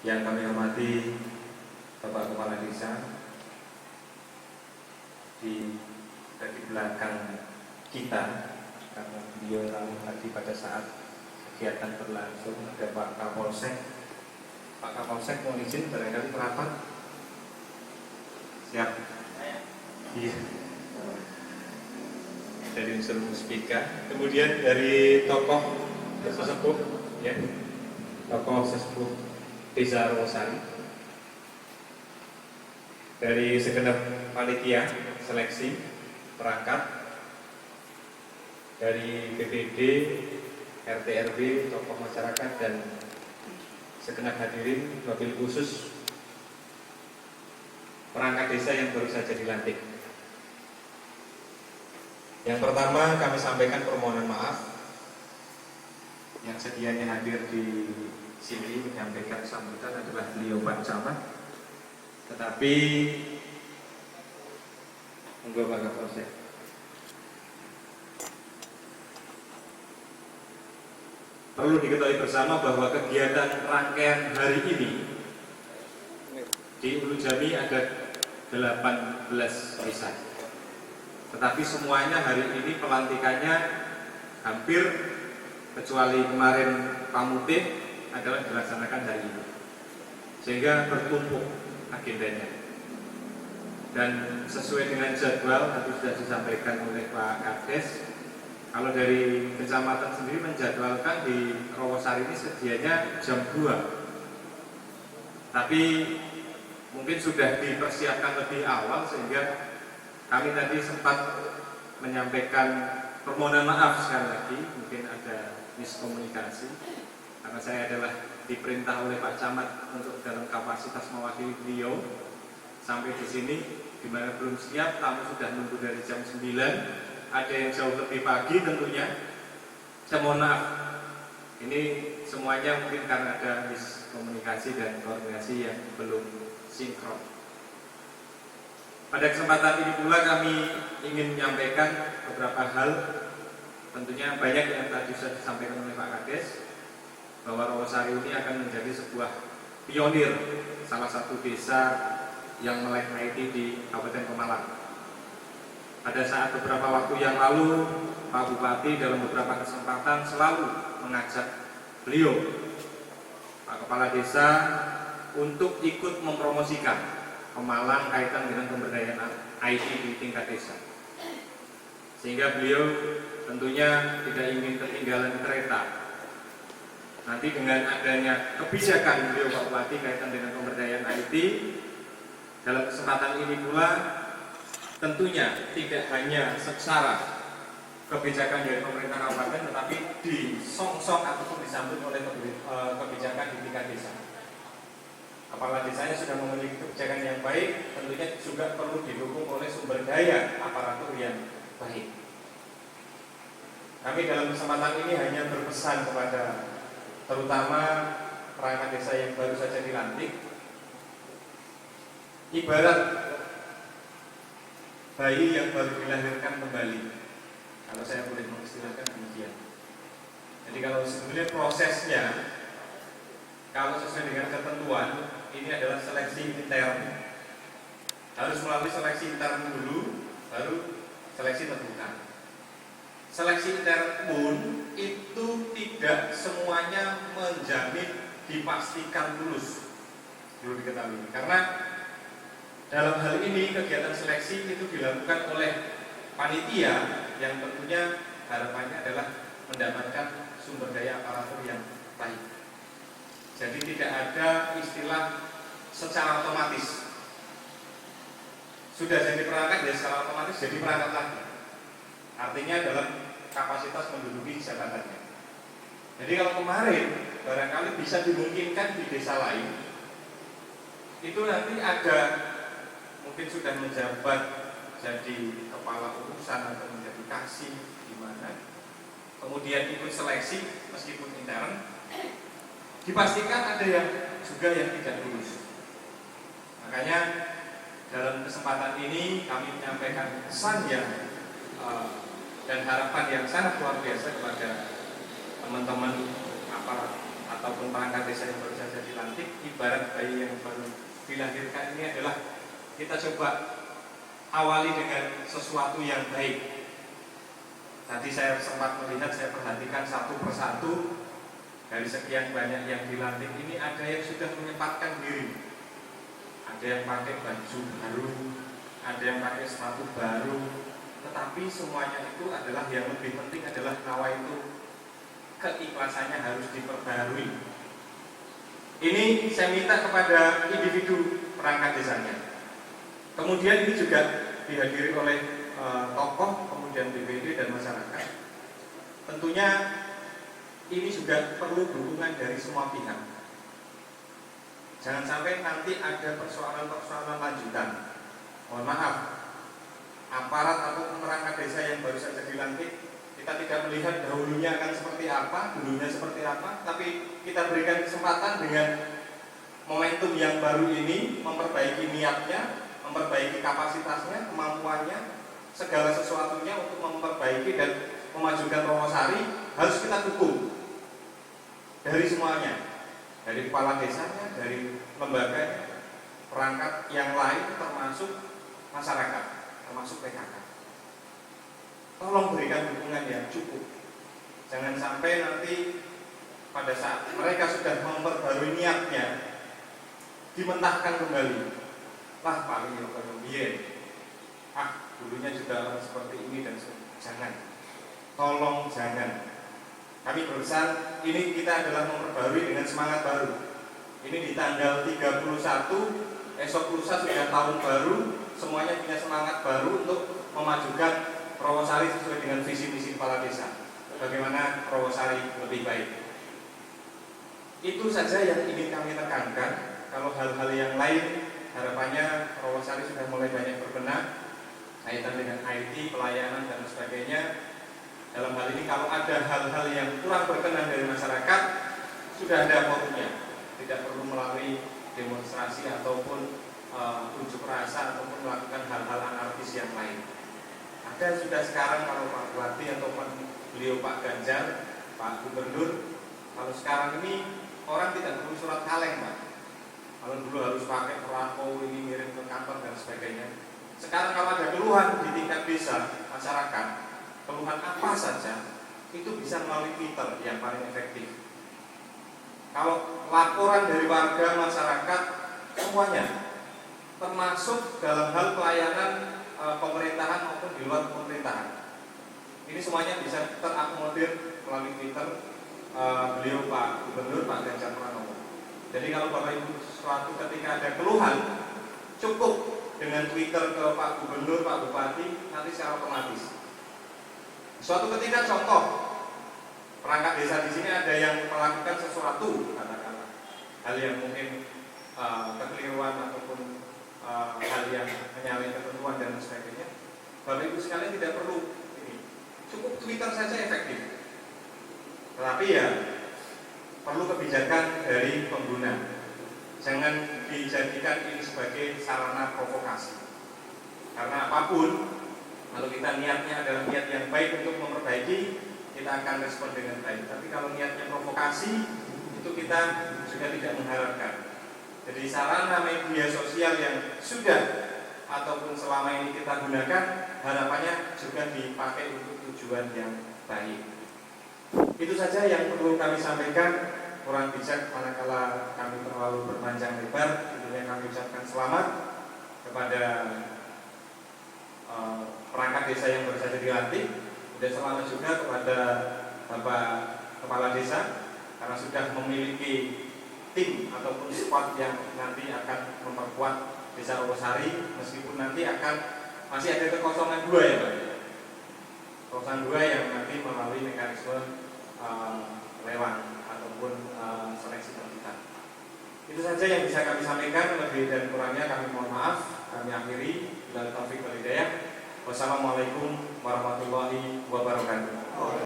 Yang kami hormati Bapak Kepala Desa di belakang kita, karena beliau tahu tadi pada saat kegiatan berlangsung ada Pak Kapolsek. Pak Kapolsek mohon izin barangkali merapat. Siap. Iya. Dari unsur muspika, kemudian dari tokoh sesepuh, ya, tokoh sesepuh Desa Rawasari, dari segenap panitia seleksi perangkat, dari BPD, RT RW, tokoh masyarakat dan segenap hadirin, wabil khusus perangkat desa yang baru saja dilantik. Yang pertama kami sampaikan permohonan maaf yang sedianya hadir di sini menyampaikan sambutan adalah beliau Pak Camat, tetapi monggo Pak Kapolsek. Perlu diketahui bersama bahwa kegiatan rangkaian hari ini di Ulu Jami ada 18 desa. Tetapi semuanya hari ini pelantikannya hampir kecuali kemarin Pamutih adalah dilaksanakan hari ini, sehingga bertumpuk agendanya. Dan sesuai dengan jadwal tadi sudah disampaikan oleh Pak Kades, kalau dari kecamatan sendiri menjadwalkan di Rawasari ini sedianya jam 2, tapi mungkin sudah dipersiapkan lebih awal sehingga kami tadi sempat menyampaikan permohonan maaf sekali lagi, mungkin ada miskomunikasi karena saya adalah diperintah oleh Pak Camat untuk dalam kapasitas mewakili beliau sampai di sini, di mana belum siap, tamu sudah nunggu dari jam 9, ada yang jauh lebih pagi tentunya. Saya mohon maaf, ini semuanya mungkin karena ada miskomunikasi dan koordinasi yang belum sinkron. Pada kesempatan ini pula kami ingin menyampaikan beberapa hal. Tentunya banyak yang tadi sudah disampaikan oleh Pak Kades, bahwa Rawasari ini akan menjadi sebuah pionir, salah satu desa yang melek IT di Kabupaten Pemalang. Pada saat beberapa waktu yang lalu, Pak Bupati dalam beberapa kesempatan selalu mengajak beliau, Pak Kepala Desa, untuk ikut mempromosikan Pemalang kaitan dengan pemberdayaan IT di tingkat desa. Sehingga beliau tentunya tidak ingin ketinggalan kereta. Nanti dengan adanya kebijakan beliau Pak Bupati kaitan dengan pemberdayaan IT, dalam kesempatan ini pula tentunya tidak hanya secara kebijakan dari pemerintah kabupaten, tetapi disongsong ataupun disambut oleh kebijakan di tingkat desa. Kepala desanya sudah memiliki kebijakan yang baik, tentunya juga perlu didukung oleh sumber daya aparatur yang baik. Kami dalam kesempatan ini hanya berpesan kepada terutama perangkat desa yang baru saja dilantik, ibarat bayi yang baru dilahirkan kembali, kalau saya boleh mengistilahkan demikian. Jadi kalau sebenarnya prosesnya, kalau sesuai dengan ketentuan, ini adalah seleksi intern. Harus melalui seleksi intern dulu, baru seleksi terbuka. Seleksi intern pun itu tidak semuanya menjamin dipastikan lulus, perlu diketahui. Karena dalam hal ini kegiatan seleksi itu dilakukan oleh panitia yang tentunya harapannya adalah mendapatkan sumber daya aparatur yang baik. Jadi tidak ada istilah secara otomatis sudah jadi perangkat ya secara otomatis jadi perangkat lagi. Artinya dalam kapasitas menduduki jabatannya. Jadi kalau kemarin barangkali bisa dimungkinkan di desa lain, itu nanti ada mungkin sudah menjabat jadi kepala urusan atau menjadi kasih di mana, kemudian ikut seleksi meskipun intern, dipastikan ada yang juga yang tidak lulus. Makanya dalam kesempatan ini kami menyampaikan pesan yang dan harapan yang sangat luar biasa kepada teman-teman aparat ataupun perangkat desa yang baru saja dilantik, ibarat bayi yang baru dilahirkan ini adalah kita coba awali dengan sesuatu yang baik. Tadi saya sempat melihat, saya perhatikan satu persatu dari sekian banyak yang dilantik ini, ada yang sudah menyempatkan diri, ada yang pakai baju baru, ada yang pakai sepatu baru, tetapi semuanya itu adalah yang lebih penting adalah nawa itu keikhlasannya harus diperbarui. Ini saya minta kepada individu perangkat desanya. Kemudian ini juga dihadiri oleh tokoh, kemudian BPD dan masyarakat. Tentunya ini juga perlu dukungan dari semua pihak. Jangan sampai nanti ada persoalan-persoalan lanjutan. Mohon maaf, aparat atau perangkat desa yang baru saja dilantik, kita tidak melihat dahulunya akan seperti apa, dulunya seperti apa, tapi kita berikan kesempatan dengan momentum yang baru ini, memperbaiki niatnya, memperbaiki kapasitasnya, kemampuannya, segala sesuatunya untuk memperbaiki dan memajukan Rawasari harus kita dukung dari semuanya, dari kepala desanya, dari lembaga, perangkat yang lain, termasuk masyarakat, termasuk PKK. Tolong berikan dukungan yang cukup. Jangan sampai nanti pada saat mereka sudah memperbarui niatnya, dimentahkan kembali. Lah paling kemudian, dulunya juga orang seperti ini dan jangan. Tolong jangan. Kami berpesan, ini kita adalah memperbarui dengan semangat baru. Ini di tanggal 31, esok lusa sudah tahun baru, semuanya punya semangat baru untuk memajukan Rawasari sesuai dengan visi misi kepala desa. Bagaimana Rawasari lebih baik. Itu saja yang ingin kami tekankan. Kalau hal-hal yang lain, harapannya Rawasari sudah mulai banyak berbenah kaitan dengan IT, pelayanan dan sebagainya. Dalam hal ini kalau ada hal-hal yang kurang berkenan dari masyarakat, sudah ada forumnya. Tidak perlu melalui demonstrasi ataupun unjuk rasa ataupun melakukan hal-hal anarkis yang lain. Ada sudah sekarang kalau Pak Bupati ataupun beliau Pak Ganjar, Pak Gubernur, kalau sekarang ini orang tidak perlu surat kaleng, Pak. Kalau dulu harus pakai perangko ini ngirim ke kantor dan sebagainya. Sekarang kalau ada keluhan di tingkat desa, masyarakat, keluhan apa saja, itu bisa melalui Twitter yang paling efektif. Kalau laporan dari warga masyarakat, semuanya, termasuk dalam hal pelayanan pemerintahan maupun di luar pemerintahan, ini semuanya bisa terakomodir melalui Twitter beliau Pak Gubernur, Pak Ganjar Pranowo. Jadi kalau Bapak Ibu suatu ketika ada keluhan, cukup dengan Twitter ke Pak Gubernur, Pak Bupati, nanti secara otomatis. Suatu ketika contoh, perangkat desa di sini ada yang melakukan sesuatu, katakanlah hal yang mungkin kekeliruan ataupun hal yang menyalahi ketentuan dan sebagainya. Bapak Ibu sekalian tidak perlu ini, cukup Twitter saja efektif. Tetapi ya perlu kebijakan dari pengguna. Jangan dijadikan ini sebagai sarana provokasi. Karena apapun, kalau kita niatnya adalah niat yang baik untuk memperbaiki, kita akan respon dengan baik. Tapi kalau niatnya provokasi, itu kita juga tidak mengharapkan. Jadi sarana media sosial yang sudah ataupun selama ini kita gunakan, harapannya juga dipakai untuk tujuan yang baik. Itu saja yang perlu kami sampaikan. Kurang bijak manakala kami terlalu berpanjang lebar. Tentunya kami ucapkan selamat kepada perangkat desa yang baru saja dilantik. Dan selamat juga kepada Bapak Kepala Desa karena sudah memiliki tim ataupun squad yang nanti akan memperkuat Desa Rawasari, meskipun nanti akan masih ada kekosongan 2 ya Pak. Kekosongan 2 yang nanti melalui mekanisme lewat ataupun seleksi terbuka. Itu saja yang bisa kami sampaikan. Lebih dan kurangnya kami mohon maaf. Kami akhiri. Bila taufik wal hidayah. Wassalamualaikum warahmatullahi wabarakatuh.